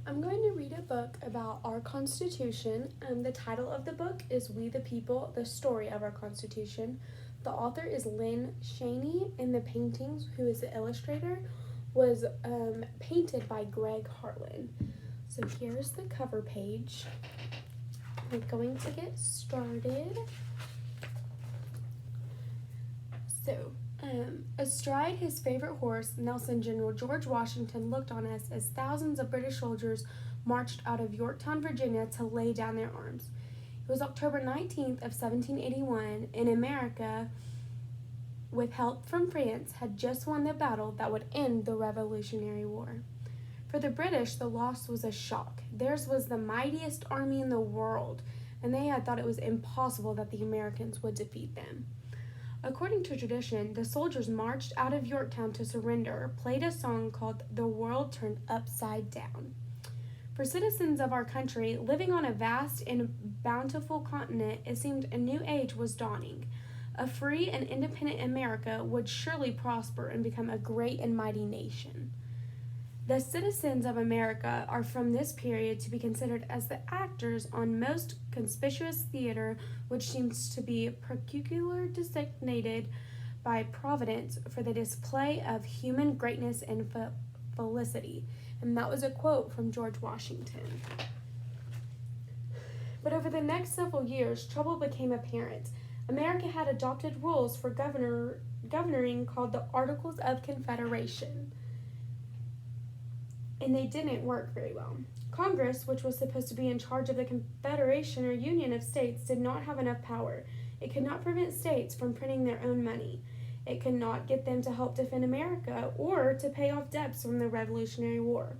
I'm going to read a book about our Constitution. The title of the book is We the People, The Story of Our Constitution. The author is Lynne Cheney, and the paintings, who is the illustrator, was painted by Greg Harlan. So here's the cover page. We're going to get started. Astride his favorite horse, Nelson General George Washington looked on us as thousands of British soldiers marched out of Yorktown, Virginia to lay down their arms. It was October 19th of 1781, and America, with help from France, had just won the battle that would end the Revolutionary War. For the British, the loss was a shock. Theirs was the mightiest army in the world, and they had thought it was impossible that the Americans would defeat them. According to tradition, the soldiers marched out of Yorktown to surrender, played a song called The World Turned Upside Down. For citizens of our country, living on a vast and bountiful continent, it seemed a new age was dawning. A free and independent America would surely prosper and become a great and mighty nation. The citizens of America are from this period to be considered as the actors on most conspicuous theater, which seems to be peculiarly designated by Providence for the display of human greatness and felicity. And that was a quote from George Washington. But over the next several years, trouble became apparent. America had adopted rules for governing called the Articles of Confederation, and they didn't work very well. Congress, which was supposed to be in charge of the Confederation or Union of States, did not have enough power. It could not prevent states from printing their own money. It could not get them to help defend America or to pay off debts from the Revolutionary War.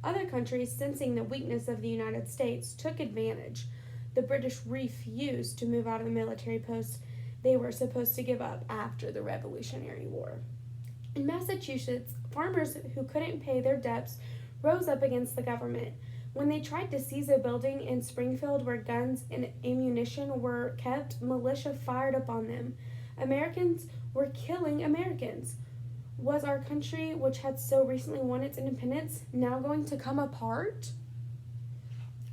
Other countries, sensing the weakness of the United States, took advantage. The British refused to move out of the military posts they were supposed to give up after the Revolutionary War. In Massachusetts, farmers who couldn't pay their debts rose up against the government. When they tried to seize a building in Springfield where guns and ammunition were kept, militia fired upon them. Americans were killing Americans. Was our country, which had so recently won its independence, now going to come apart?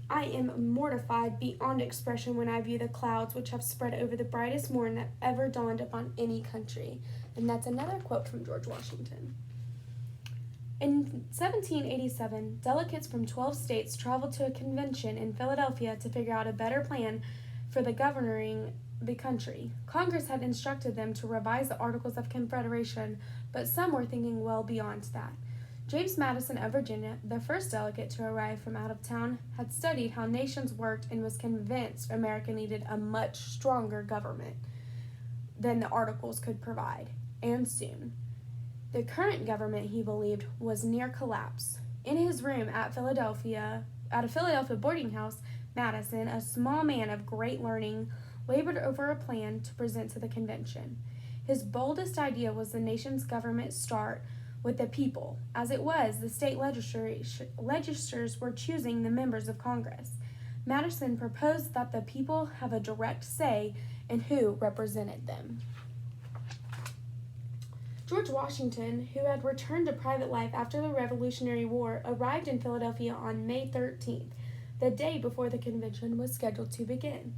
I am mortified beyond expression when I view the clouds which have spread over the brightest morn that ever dawned upon any country. And that's another quote from George Washington. In 1787, delegates from 12 states traveled to a convention in Philadelphia to figure out a better plan for the governing the country. Congress had instructed them to revise the Articles of Confederation, but some were thinking well beyond that. James Madison of Virginia, the first delegate to arrive from out of town, had studied how nations worked and was convinced America needed a much stronger government than the Articles could provide, and soon. The current government, he believed, was near collapse. In his room at a Philadelphia boarding house, Madison, a small man of great learning, labored over a plan to present to the convention. His boldest idea was the nation's government start with the people. As it was, the state legislatures were choosing the members of Congress. Madison proposed that the people have a direct say in who represented them. George Washington, who had returned to private life after the Revolutionary War, arrived in Philadelphia on May 13th, the day before the convention was scheduled to begin.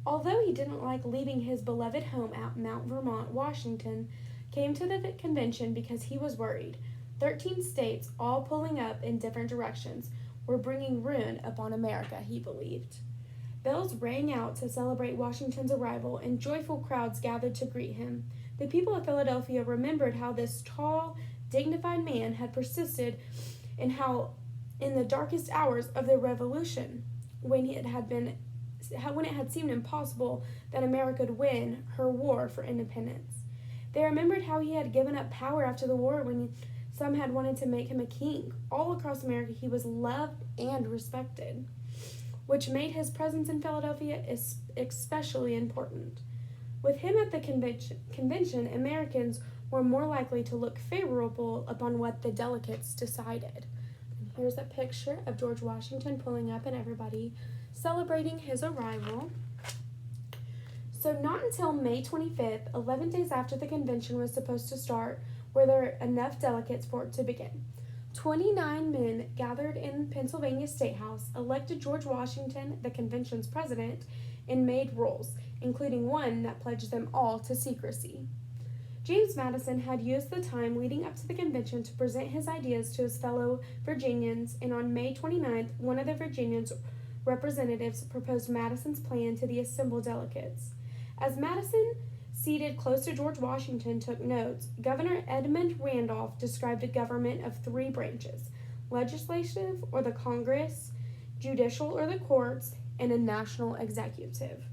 Although he didn't like leaving his beloved home at Mount Vermont, Washington came to the convention because he was worried. 13 states, all pulling up in different directions, were bringing ruin upon America, he believed. Bells rang out to celebrate Washington's arrival, and joyful crowds gathered to greet him. The people of Philadelphia remembered how this tall, dignified man had persisted in the darkest hours of the Revolution, when it had seemed impossible that America would win her war for independence. They remembered how he had given up power after the war when some had wanted to make him a king. All across America he was loved and respected, which made his presence in Philadelphia especially important. With him at the convention, Americans were more likely to look favorable upon what the delegates decided. And here's a picture of George Washington pulling up and everybody celebrating his arrival. So not until May 25th, 11 days after the convention was supposed to start, were there enough delegates for it to begin. 29 men gathered in Pennsylvania State House, elected George Washington, the convention's president, and made rules, including one that pledged them all to secrecy. James Madison had used the time leading up to the convention to present his ideas to his fellow Virginians, and on May 29th, one of the Virginians' representatives proposed Madison's plan to the assembled delegates. As Madison, seated close to George Washington, took notes, Governor Edmund Randolph described a government of three branches: legislative, or the Congress, judicial, or the courts, and a national executive.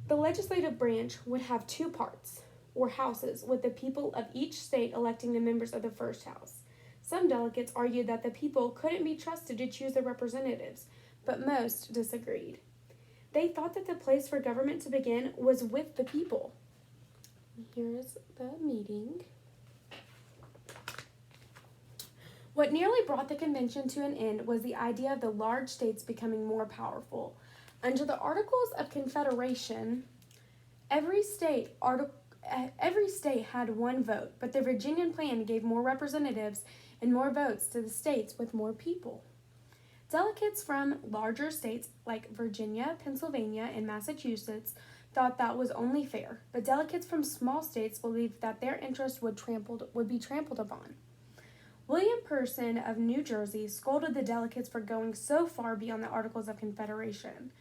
The legislative branch would have two parts, or houses, with the people of each state electing the members of the first house. Some delegates argued that the people couldn't be trusted to choose their representatives, but most disagreed. They thought that the place for government to begin was with the people. Here's the meeting. What nearly brought the convention to an end was the idea of the large states becoming more powerful. Under the Articles of Confederation, every state had one vote, but the Virginian plan gave more representatives and more votes to the states with more people. Delegates from larger states like Virginia, Pennsylvania, and Massachusetts thought that was only fair, but delegates from small states believed that their interests would be trampled upon. William Person of New Jersey scolded the delegates for going so far beyond the Articles of Confederation.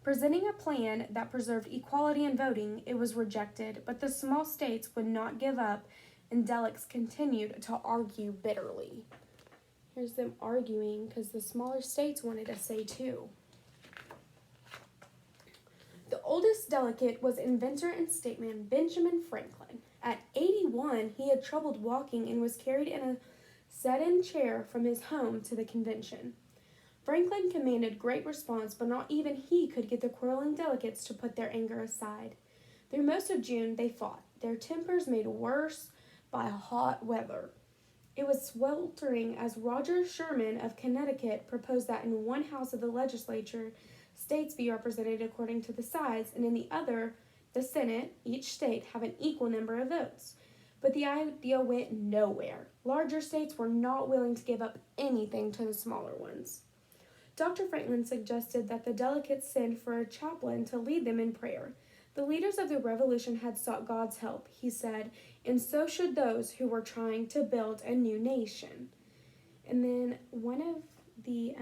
Presenting a plan that preserved equality in voting, it was rejected, but the small states would not give up, and delegates continued to argue bitterly. Here's them arguing because the smaller states wanted a say too. The oldest delegate was inventor and statesman Benjamin Franklin. At 81, he had trouble walking and was carried in a sedan chair from his home to the convention. Franklin commanded great response, but not even he could get the quarreling delegates to put their anger aside. Through most of June, they fought, their tempers made worse by hot weather. It was sweltering as Roger Sherman of Connecticut proposed that in one house of the legislature, states be represented according to the size, and in the other, the Senate, each state have an equal number of votes. But the idea went nowhere. Larger states were not willing to give up anything to the smaller ones. Dr. Franklin suggested that the delegates send for a chaplain to lead them in prayer. The leaders of the revolution had sought God's help, he said, and so should those who were trying to build a new nation. And then one of the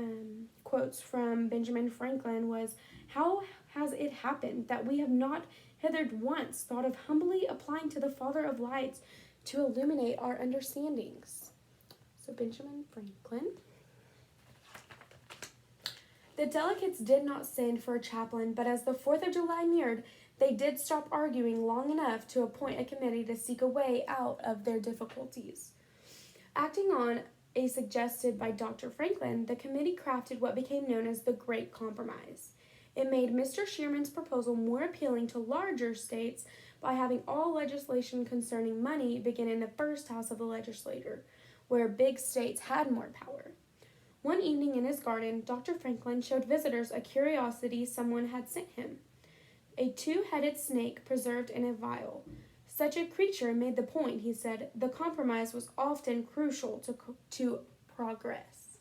quotes from Benjamin Franklin was, "How has it happened that we have not hitherto once thought of humbly applying to the Father of lights to illuminate our understandings?" So Benjamin Franklin. The delegates did not send for a chaplain, but as the 4th of July neared, they did stop arguing long enough to appoint a committee to seek a way out of their difficulties. Acting on a suggestion by Dr. Franklin, the committee crafted what became known as the Great Compromise. It made Mr. Sherman's proposal more appealing to larger states by having all legislation concerning money begin in the first house of the legislature, where big states had more power. One evening in his garden, Dr. Franklin showed visitors a curiosity someone had sent him: a two-headed snake preserved in a vial. Such a creature made the point, he said. The compromise was often crucial to progress.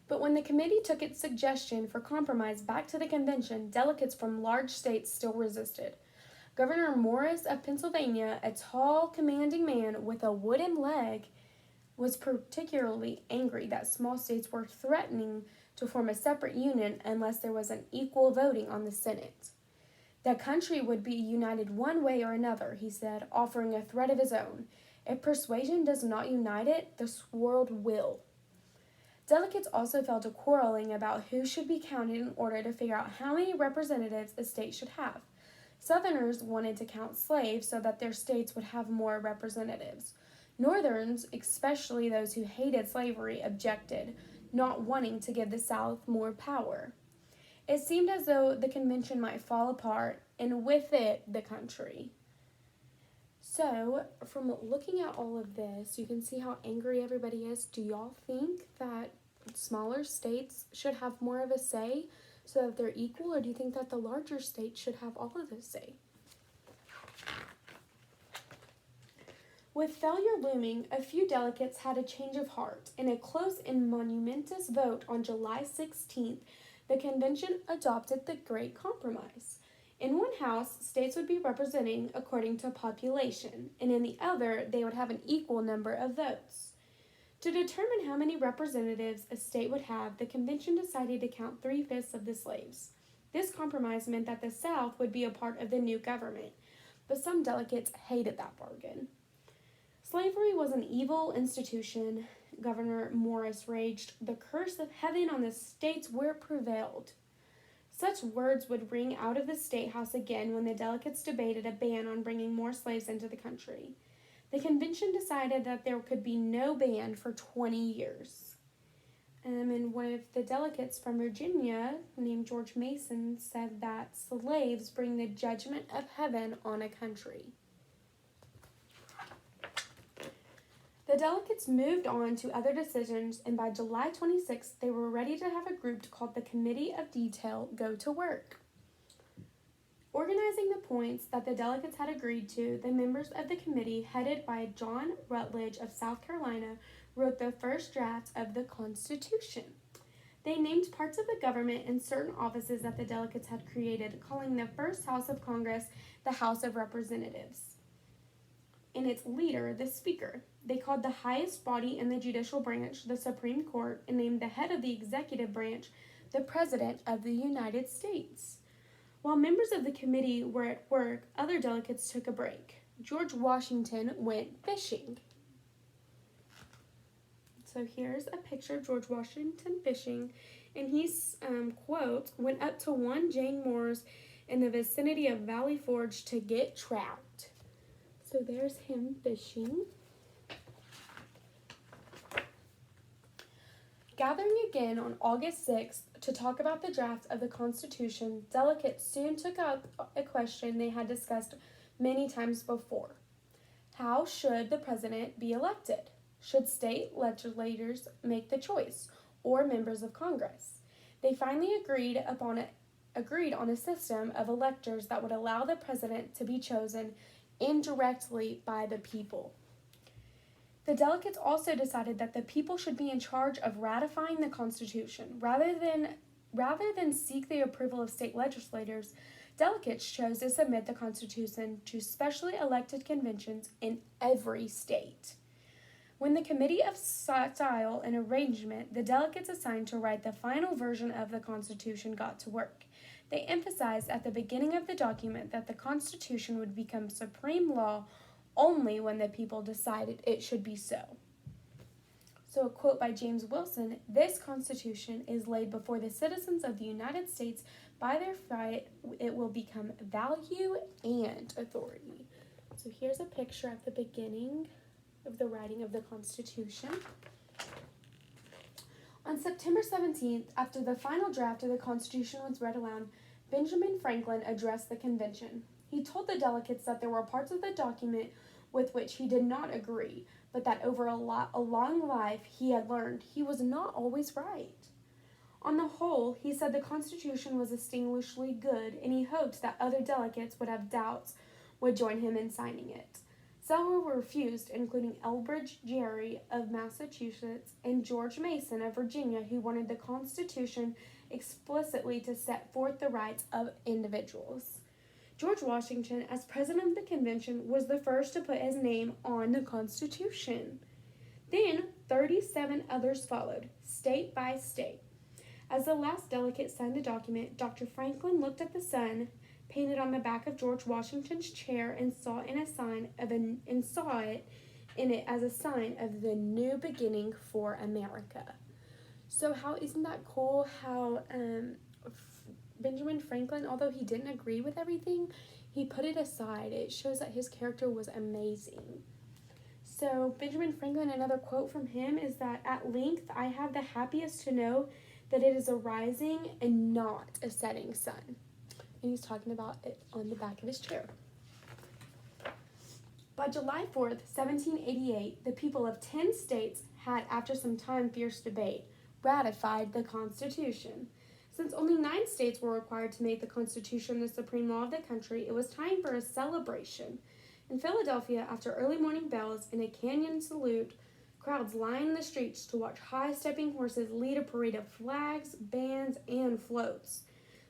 But when the committee took its suggestion for compromise back to the convention, delegates from large states still resisted. Governor Morris of Pennsylvania, a tall, commanding man with a wooden leg, was particularly angry that small states were threatening to form a separate union unless there was an equal voting on the Senate. The country would be united one way or another, he said, offering a threat of his own. If persuasion does not unite it, the world will. Delegates also fell to quarreling about who should be counted in order to figure out how many representatives a state should have. Southerners wanted to count slaves so that their states would have more representatives. Northerns, especially those who hated slavery, objected, not wanting to give the South more power. It seemed as though the convention might fall apart, and with it, the country. So, from looking at all of this, you can see how angry everybody is. Do y'all think that smaller states should have more of a say so that they're equal, or do you think that the larger states should have all of the say? With failure looming, a few delegates had a change of heart. In a close and momentous vote on July 16th, the convention adopted the Great Compromise. In one house, states would be represented according to population, and in the other, they would have an equal number of votes. To determine how many representatives a state would have, the convention decided to count 3/5 of the slaves. This compromise meant that the South would be a part of the new government, but some delegates hated that bargain. Slavery was an evil institution, Governor Morris raged, the curse of heaven on the states where it prevailed. Such words would ring out of the State House again when the delegates debated a ban on bringing more slaves into the country. The convention decided that there could be no ban for 20 years. And one of the delegates from Virginia, named George Mason, said that slaves bring the judgment of heaven on a country. The delegates moved on to other decisions, and by July 26th, they were ready to have a group called the Committee of Detail go to work. Organizing the points that the delegates had agreed to, the members of the committee, headed by John Rutledge of South Carolina, wrote the first draft of the Constitution. They named parts of the government and certain offices that the delegates had created, calling the first House of Congress the House of Representatives, and its leader the Speaker. They called the highest body in the judicial branch the Supreme Court, and named the head of the executive branch the President of the United States. While members of the committee were at work, other delegates took a break. George Washington went fishing. So here's a picture of George Washington fishing, and he's, quote, went up to one Jane Moore's in the vicinity of Valley Forge to get trout. So there's him fishing. Gathering again on August 6th to talk about the draft of the Constitution, delegates soon took up a question they had discussed many times before. How should the president be elected? Should state legislators make the choice, or members of Congress? They finally agreed on a system of electors that would allow the president to be chosen indirectly by the people. The delegates also decided that the people should be in charge of ratifying the Constitution. Rather than seek the approval of state legislators, delegates chose to submit the Constitution to specially elected conventions in every state. When the Committee of Style and Arrangement, the delegates assigned to write the final version of the Constitution, got to work. They emphasized at the beginning of the document that the Constitution would become supreme law only when the people decided it should be so. So a quote by James Wilson, "This Constitution is laid before the citizens of the United States. By their right, it will become value and authority." So here's a picture at the beginning of the writing of the Constitution. On September 17th, after the final draft of the Constitution was read aloud, Benjamin Franklin addressed the convention. He told the delegates that there were parts of the document with which he did not agree, but that over a long life he had learned he was not always right. On the whole, he said the Constitution was distinguishedly good, and he hoped that other delegates would have doubts would join him in signing it. Several were refused, including Elbridge Gerry of Massachusetts and George Mason of Virginia, who wanted the Constitution explicitly to set forth the rights of individuals. George Washington, as president of the convention, was the first to put his name on the Constitution. Then 37 others followed, state by state. As the last delegate signed the document, Dr. Franklin looked at the sun painted on the back of George Washington's chair and saw it in it as a sign of the new beginning for America. So isn't that cool how Benjamin Franklin, although he didn't agree with everything, he put it aside. It shows that his character was amazing. So Benjamin Franklin, another quote from him is that, "At length I have the happiest to know that it is a rising and not a setting sun." And he's talking about it on the back of his chair. By July 4th, 1788, the people of 10 states had, after some time fierce debate, ratified the Constitution. Since only 9 states were required to make the Constitution the supreme law of the country, it was time for a celebration. In Philadelphia, after early morning bells and a canyon salute, crowds line the streets to watch high-stepping horses lead a parade of flags, bands, and floats.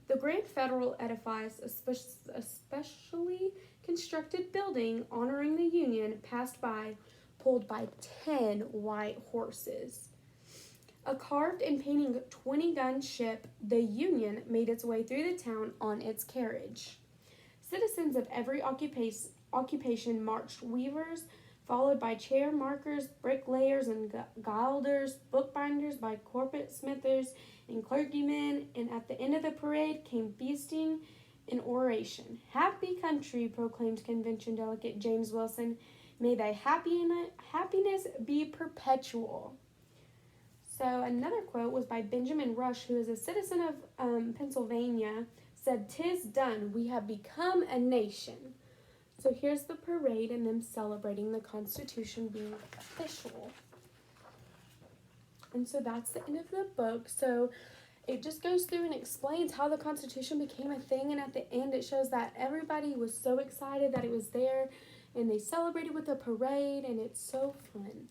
The great federal edifice, a specially constructed building honoring the Union, passed by, pulled by 10 white horses. A carved and painting 20-gun ship, the Union, made its way through the town on its carriage. Citizens of every occupation marched: weavers, followed by chair markers, bricklayers and gilders, bookbinders by corporate smithers and clergymen, and at the end of the parade came feasting and oration. "Happy country," proclaimed convention delegate James Wilson. "May thy happiness be perpetual." So another quote was by Benjamin Rush, who is a citizen of Pennsylvania, said, "'Tis done, we have become a nation." So here's the parade and them celebrating the Constitution being official. And so that's the end of the book. So it just goes through and explains how the Constitution became a thing, and at the end it shows that everybody was so excited that it was there, and they celebrated with a parade, and it's so fun.